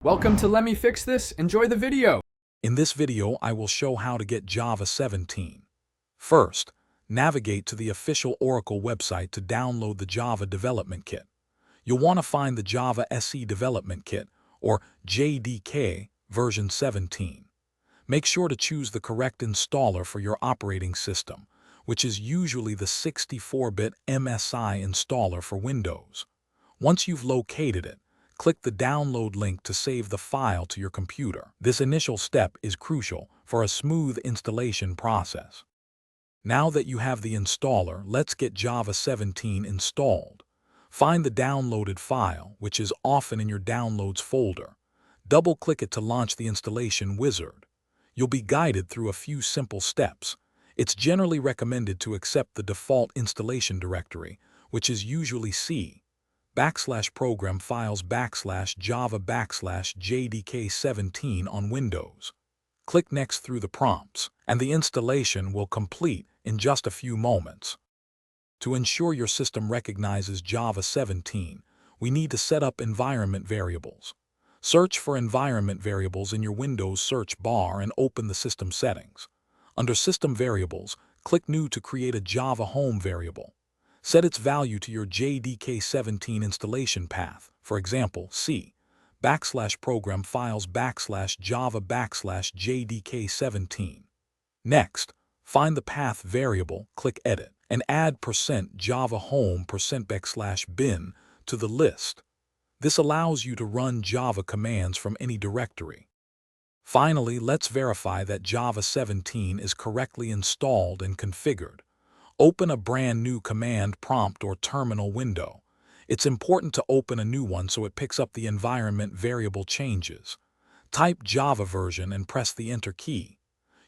Welcome to Let Me Fix This. Enjoy the video. In this video, I will show how to get Java 17. First, navigate to the official Oracle website to download the Java Development Kit. You'll want to find the Java SE Development Kit, or JDK, version 17. Make sure to choose the correct installer for your operating system, which is usually the 64-bit MSI installer for Windows. Once you've located it, click the download link to save the file to your computer. This initial step is crucial for a smooth installation process. Now that you have the installer, let's get Java 17 installed. Find the downloaded file, which is often in your Downloads folder. Double-click it to launch the installation wizard. You'll be guided through a few simple steps. It's generally recommended to accept the default installation directory, which is usually C. /program files /java /jdk17 on Windows. Click Next through the prompts, and the installation will complete in just a few moments. To ensure your system recognizes Java 17, we need to set up environment variables. Search for environment variables in your Windows search bar and open the system settings. Under System Variables, click New to create a Java Home variable. Set its value to your JDK17 installation path, for example, C /program files /java /jdk17. Next, find the path variable, click Edit, and add %java home %bin to the list. This allows you to run Java commands from any directory. Finally, let's verify that Java 17 is correctly installed and configured. Open a brand new command prompt or terminal window. It's important to open a new one so it picks up the environment variable changes. Type Java version and press the Enter key.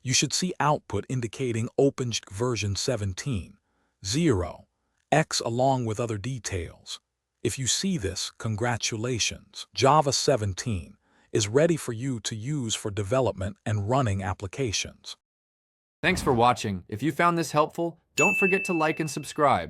You should see output indicating OpenJDK version 17, 0x along with other details. If you see this, congratulations. Java 17 is ready for you to use for development and running applications. Thanks for watching. If you found this helpful, don't forget to like and subscribe.